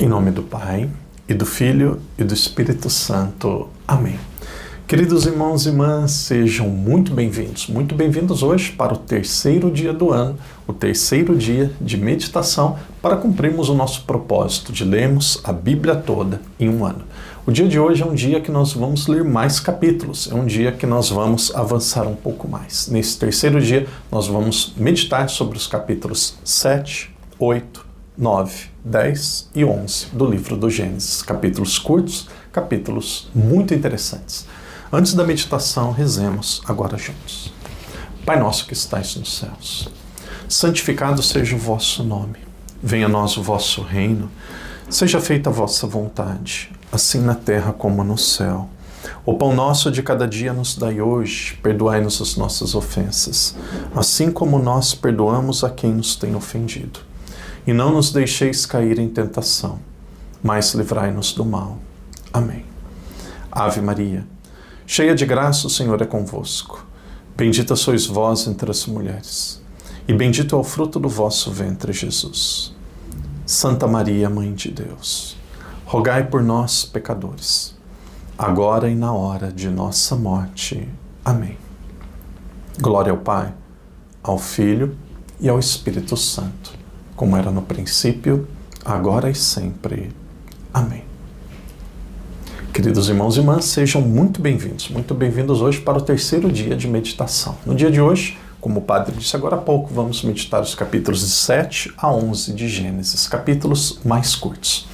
Em nome do Pai, e do Filho, e do Espírito Santo. Amém. Queridos irmãos e irmãs, sejam muito bem-vindos hoje para o terceiro dia do ano, o terceiro dia de meditação, para cumprirmos o nosso propósito de lermos a Bíblia toda em um ano. O dia de hoje é um dia que nós vamos ler mais capítulos, é um dia que nós vamos avançar um pouco mais. Nesse terceiro dia, nós vamos meditar sobre os capítulos 7, 8, 9, 10 e 11 do livro do Gênesis. Capítulos curtos, capítulos muito interessantes. Antes da meditação, rezemos agora juntos. Pai nosso que estais nos céus, santificado seja o vosso nome. Venha a nós o vosso reino. Seja feita a vossa vontade, assim na terra como no céu. O pão nosso de cada dia nos dai hoje. Perdoai-nos as nossas ofensas, assim como nós perdoamos a quem nos tem ofendido. E não nos deixeis cair em tentação, mas livrai-nos do mal. Amém. Ave Maria, cheia de graça, o Senhor é convosco. Bendita sois vós entre as mulheres, e bendito é o fruto do vosso ventre, Jesus. Santa Maria, Mãe de Deus, rogai por nós, pecadores, agora e na hora de nossa morte. Amém. Glória ao Pai, ao Filho e ao Espírito Santo, como era no princípio, agora e sempre. Amém. Queridos irmãos e irmãs, sejam muito bem-vindos hoje para o terceiro dia de meditação. No dia de hoje, como o padre disse agora há pouco, vamos meditar os capítulos de 7 a 11 de Gênesis, capítulos mais curtos.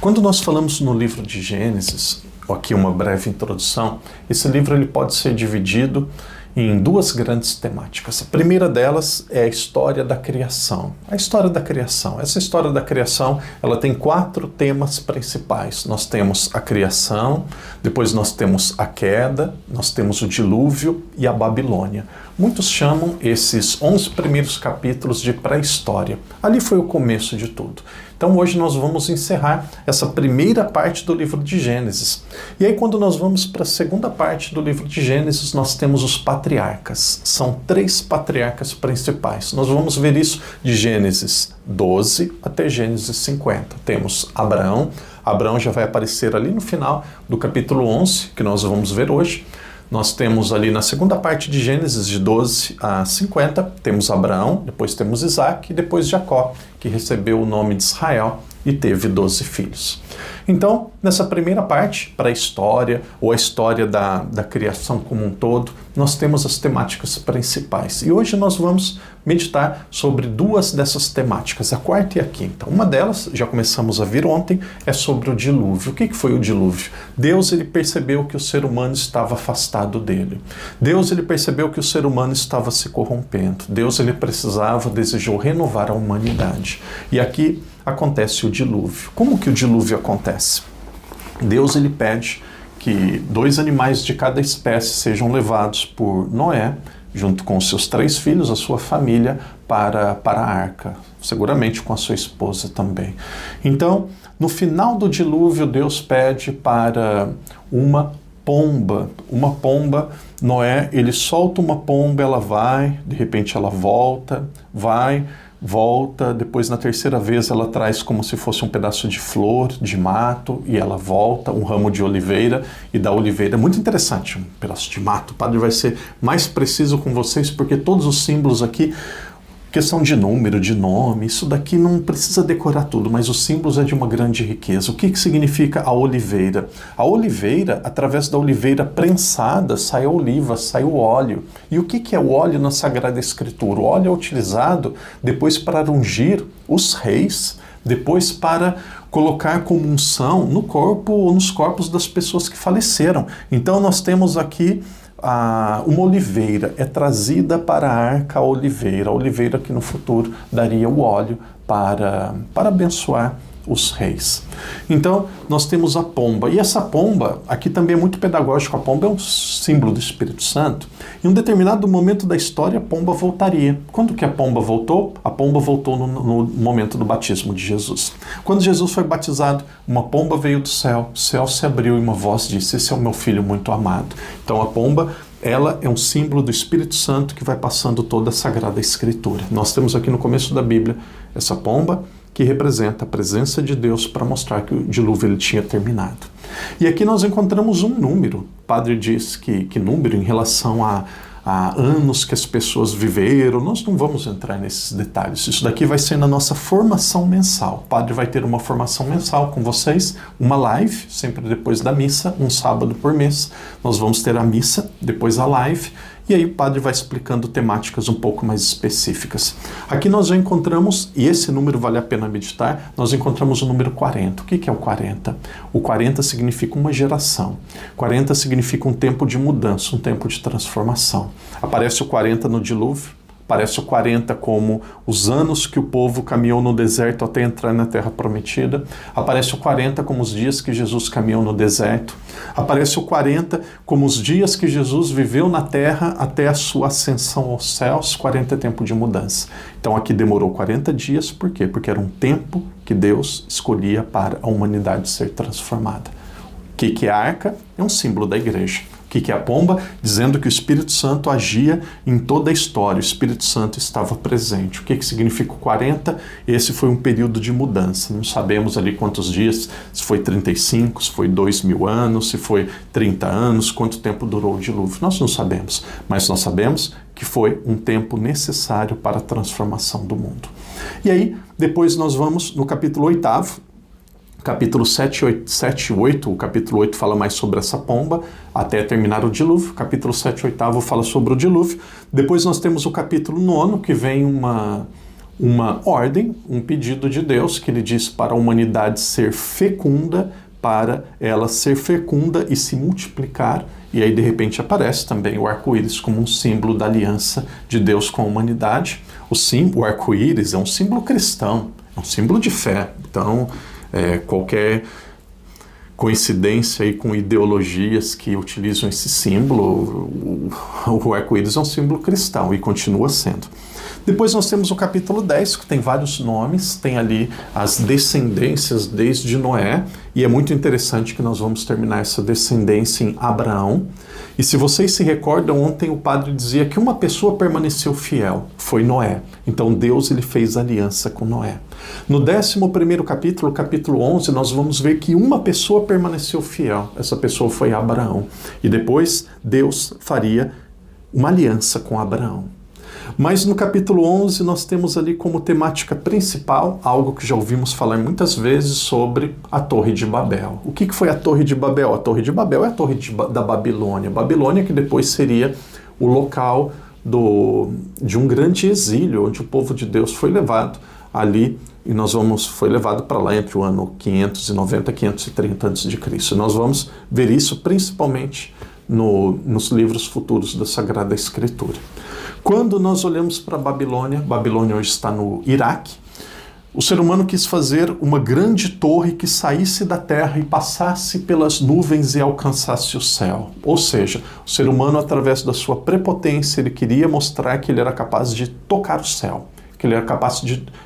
Quando nós falamos no livro de Gênesis, aqui uma breve introdução, esse livro ele pode ser dividido em duas grandes temáticas. A primeira delas é a história da criação. A história da criação. Essa história da criação, ela tem 4 temas principais. Nós temos a criação, depois nós temos a queda, nós temos o dilúvio e a Babilônia. Muitos chamam esses 11 primeiros capítulos de pré-história. Ali foi o começo de tudo. Então hoje nós vamos encerrar essa primeira parte do livro de Gênesis. E aí quando nós vamos para a segunda parte do livro de Gênesis, nós temos os patriarcas. São 3 patriarcas principais. Nós vamos ver isso de Gênesis 12 até Gênesis 50. Temos Abraão. Abraão já vai aparecer ali no final do capítulo 11, que nós vamos ver hoje. Nós temos ali na segunda parte de Gênesis, de 12 a 50, temos Abraão, depois temos Isaac e depois Jacó, que recebeu o nome de Israel e teve 12 filhos. Então, nessa primeira parte, para a história, ou a história da criação como um todo, nós temos as temáticas principais. E hoje nós vamos meditar sobre 2 dessas temáticas, a quarta e a quinta. Uma delas, já começamos a ver ontem, é sobre o dilúvio. O que foi o dilúvio? Deus ele percebeu que o ser humano estava afastado dele. Deus ele percebeu que o ser humano estava se corrompendo. Deus ele desejou renovar a humanidade. E aqui acontece o dilúvio. Como que o dilúvio acontece? Deus ele pede que 2 animais de cada espécie sejam levados por Noé, junto com os seus 3 filhos, a sua família, para a arca, seguramente com a sua esposa também. Então, no final do dilúvio, Deus pede para uma pomba. Noé, ele solta uma pomba, ela vai, de repente ela volta, volta, depois na terceira vez ela traz como se fosse um pedaço de flor, de mato, e ela volta, um ramo de oliveira, e da oliveira, muito interessante, um pedaço de mato. O padre vai ser mais preciso com vocês, porque todos os símbolos aqui, questão de número, de nome, isso daqui não precisa decorar tudo, mas os símbolos é de uma grande riqueza. O que significa a oliveira? A oliveira, através da oliveira prensada, sai a oliva, sai o óleo. E o que é o óleo na Sagrada Escritura? O óleo é utilizado depois para ungir os reis, depois para colocar como unção no corpo ou nos corpos das pessoas que faleceram. Então nós temos aqui uma oliveira, é trazida para a arca a oliveira que no futuro daria o óleo para abençoar os reis. Então, nós temos a pomba, e essa pomba, aqui também é muito pedagógico, a pomba é um símbolo do Espírito Santo. Em um determinado momento da história, a pomba voltaria. Quando que a pomba voltou? A pomba voltou no momento do batismo de Jesus. Quando Jesus foi batizado, uma pomba veio do céu, o céu se abriu e uma voz disse: esse é o meu filho muito amado. Então a pomba, ela é um símbolo do Espírito Santo que vai passando toda a Sagrada Escritura. Nós temos aqui no começo da Bíblia essa pomba, que representa a presença de Deus para mostrar que o dilúvio ele tinha terminado. E aqui nós encontramos um número. O padre diz que número em relação a anos que as pessoas viveram. Nós não vamos entrar nesses detalhes. Isso daqui vai ser na nossa formação mensal. O padre vai ter uma formação mensal com vocês, uma live, sempre depois da missa, um sábado por mês. Nós vamos ter a missa, depois a live, e aí o padre vai explicando temáticas um pouco mais específicas. Aqui nós já encontramos, e esse número vale a pena meditar, nós encontramos o número 40. O que é o 40? O 40 significa uma geração. 40 significa um tempo de mudança, um tempo de transformação. Aparece o 40 no dilúvio, aparece o 40 como os anos que o povo caminhou no deserto até entrar na Terra Prometida. Aparece o 40 como os dias que Jesus caminhou no deserto. Aparece o 40 como os dias que Jesus viveu na Terra até a sua ascensão aos céus. 40 é tempo de mudança. Então aqui demorou 40 dias, por quê? Porque era um tempo que Deus escolhia para a humanidade ser transformada. O que é a arca? É um símbolo da igreja. O que é a pomba? Dizendo que o Espírito Santo agia em toda a história, o Espírito Santo estava presente. O que significa o 40? Esse foi um período de mudança. Não sabemos ali quantos dias, se foi 35, se foi 2000 anos, se foi 30 anos, quanto tempo durou o dilúvio. Nós não sabemos, mas nós sabemos que foi um tempo necessário para a transformação do mundo. E aí, depois nós vamos no capítulo 8º, capítulo 7 e 8, o capítulo 8 fala mais sobre essa pomba, até terminar o dilúvio. Capítulo 7 e 8 fala sobre o dilúvio. Depois nós temos o capítulo 9, que vem uma ordem, um pedido de Deus, que ele diz para a humanidade ser fecunda, para ela ser fecunda e se multiplicar. E aí de repente aparece também o arco-íris como um símbolo da aliança de Deus com a humanidade. O arco-íris é um símbolo cristão, é um símbolo de fé. Então, qualquer coincidência aí com ideologias que utilizam esse símbolo, o arco-íris é um símbolo cristão e continua sendo. Depois nós temos o capítulo 10, que tem vários nomes, tem ali as descendências desde Noé, e é muito interessante que nós vamos terminar essa descendência em Abraão. E se vocês se recordam, ontem o padre dizia que uma pessoa permaneceu fiel, foi Noé. Então Deus ele fez aliança com Noé. No 11º capítulo, capítulo 11, nós vamos ver que uma pessoa permaneceu fiel. Essa pessoa foi Abraão. E depois Deus faria uma aliança com Abraão. Mas no capítulo 11 nós temos ali como temática principal algo que já ouvimos falar muitas vezes sobre a Torre de Babel. O que foi a Torre de Babel? A Torre de Babel é a Torre da Babilônia. Babilônia que depois seria o local de um grande exílio, onde o povo de Deus foi levado ali, e foi levado para lá entre o ano 590 e 530 a.C. Nós vamos ver isso principalmente nos livros futuros da Sagrada Escritura. Quando nós olhamos para a Babilônia, Babilônia hoje está no Iraque, o ser humano quis fazer uma grande torre que saísse da terra e passasse pelas nuvens e alcançasse o céu. Ou seja, o ser humano, através da sua prepotência, ele queria mostrar que ele era capaz de tocar o céu, que ele era capaz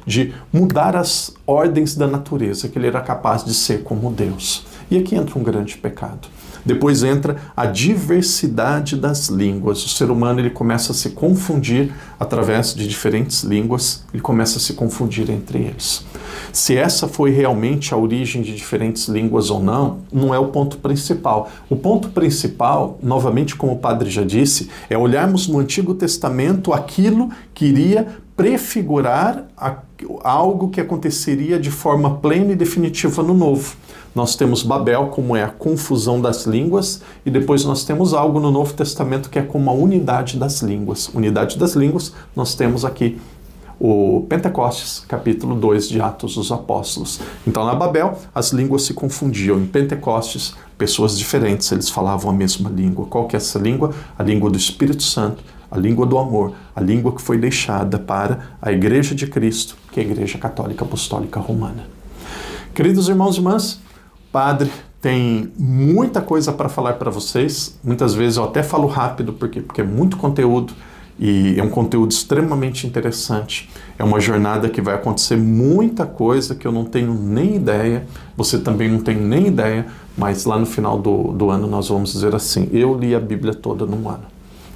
de mudar as ordens da natureza, que ele era capaz de ser como Deus. E aqui entra um grande pecado. Depois entra a diversidade das línguas. O ser humano ele começa a se confundir através de diferentes línguas, ele começa a se confundir entre eles. Se essa foi realmente a origem de diferentes línguas ou não, não é o ponto principal. O ponto principal, novamente como o padre já disse, é olharmos no Antigo Testamento aquilo que iria prefigurar algo que aconteceria de forma plena e definitiva no Novo. Nós temos Babel, como é a confusão das línguas, e depois nós temos algo no Novo Testamento que é como a unidade das línguas. Unidade das línguas, nós temos aqui o Pentecostes, capítulo 2 de Atos dos Apóstolos. Então, na Babel, as línguas se confundiam. Em Pentecostes, pessoas diferentes, eles falavam a mesma língua. Qual que é essa língua? A língua do Espírito Santo, a língua do amor, a língua que foi deixada para a Igreja de Cristo, que é a Igreja Católica Apostólica Romana. Queridos irmãos e irmãs, Padre tem muita coisa para falar para vocês. Muitas vezes eu até falo rápido, porque é muito conteúdo e é um conteúdo extremamente interessante. É uma jornada que vai acontecer muita coisa que eu não tenho nem ideia, você também não tem nem ideia, mas lá no final do ano nós vamos dizer assim, eu li a Bíblia toda num ano.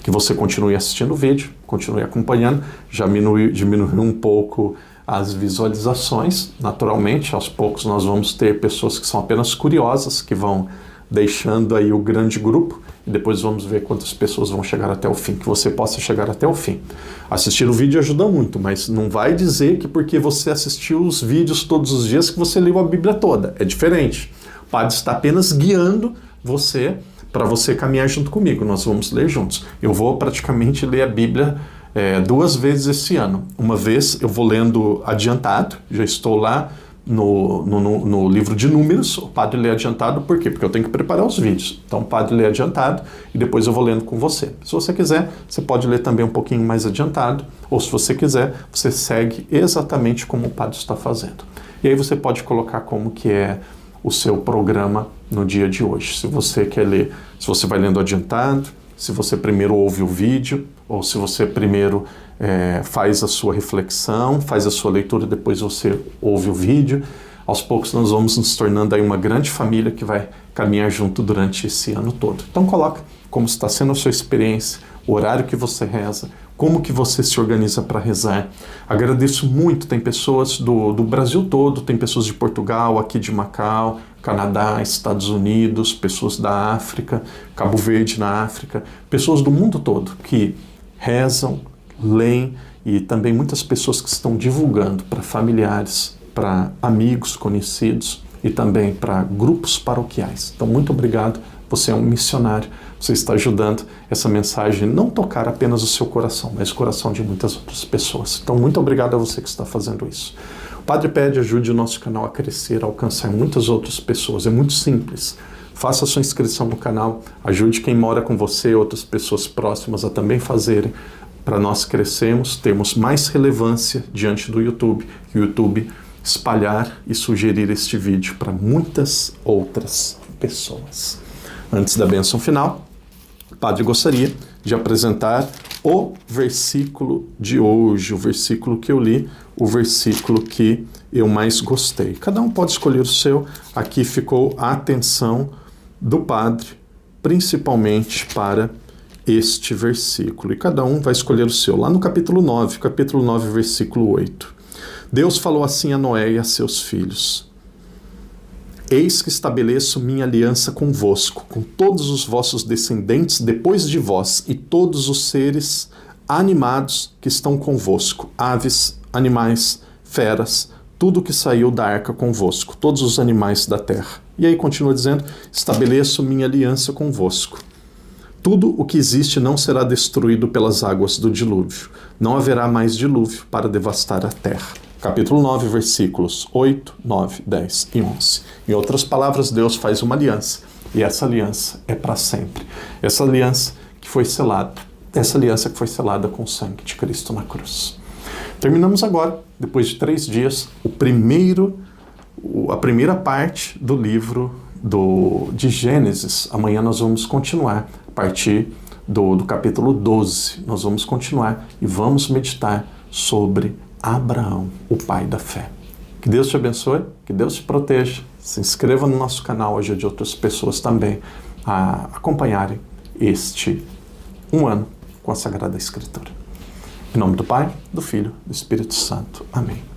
Que você continue assistindo o vídeo, continue acompanhando, já diminuiu um pouco as visualizações. Naturalmente, aos poucos nós vamos ter pessoas que são apenas curiosas, que vão deixando aí o grande grupo, e depois vamos ver quantas pessoas vão chegar até o fim, que você possa chegar até o fim. Assistir o vídeo ajuda muito, mas não vai dizer que porque você assistiu os vídeos todos os dias que você leu a Bíblia toda. É diferente. O Padre está apenas guiando você para você caminhar junto comigo. Nós vamos ler juntos. Eu vou praticamente ler a Bíblia 2 vezes esse ano. Uma vez eu vou lendo adiantado, já estou lá no livro de Números. O Padre lê adiantado, por quê? Porque eu tenho que preparar os vídeos. Então o Padre lê adiantado e depois eu vou lendo com você. Se você quiser, você pode ler também um pouquinho mais adiantado, ou se você quiser, você segue exatamente como o Padre está fazendo. E aí você pode colocar como que é o seu programa no dia de hoje. Se você quer ler, se você vai lendo adiantado, se você primeiro ouve o vídeo, ou se você primeiro faz a sua reflexão, faz a sua leitura, depois você ouve o vídeo. Aos poucos nós vamos nos tornando aí uma grande família que vai caminhar junto durante esse ano todo. Então coloca como está sendo a sua experiência, o horário que você reza, como que você se organiza para rezar. Agradeço muito, tem pessoas do Brasil todo, tem pessoas de Portugal, aqui de Macau, Canadá, Estados Unidos, pessoas da África, Cabo Verde na África, pessoas do mundo todo que rezam, leem, e também muitas pessoas que estão divulgando para familiares, para amigos, conhecidos e também para grupos paroquiais. Então, muito obrigado. Você é um missionário. Você está ajudando essa mensagem não tocar apenas o seu coração, mas o coração de muitas outras pessoas. Então, muito obrigado a você que está fazendo isso. O Padre pede, ajude o nosso canal a crescer, a alcançar muitas outras pessoas. É muito simples. Faça a sua inscrição no canal, ajude quem mora com você, outras pessoas próximas a também fazerem, para nós crescermos, termos mais relevância diante do YouTube, e o YouTube espalhar e sugerir este vídeo para muitas outras pessoas. Antes da bênção final, o Padre gostaria de apresentar o versículo de hoje, o versículo que eu li, o versículo que eu mais gostei. Cada um pode escolher o seu. Aqui ficou a atenção do Padre, principalmente para este versículo. E cada um vai escolher o seu. Lá no capítulo 9, versículo 8. Deus falou assim a Noé e a seus filhos: Eis que estabeleço minha aliança convosco, com todos os vossos descendentes depois de vós, e todos os seres animados que estão convosco, aves, animais, feras, tudo que saiu da arca convosco, todos os animais da terra. E aí continua dizendo: estabeleço minha aliança convosco. Tudo o que existe não será destruído pelas águas do dilúvio. Não haverá mais dilúvio para devastar a terra. Capítulo 9, versículos 8, 9, 10 e 11. Em outras palavras, Deus faz uma aliança. E essa aliança é para sempre. Essa aliança que foi selada com o sangue de Cristo na cruz. Terminamos agora, depois de 3 dias, a primeira parte do livro de Gênesis. Amanhã nós vamos continuar a partir do capítulo 12. Nós vamos continuar e vamos meditar sobre Abraão, o pai da fé. Que Deus te abençoe, que Deus te proteja. Se inscreva no nosso canal, ajude outras pessoas também a acompanharem este ano com a Sagrada Escritura. Em nome do Pai, do Filho, do Espírito Santo. Amém.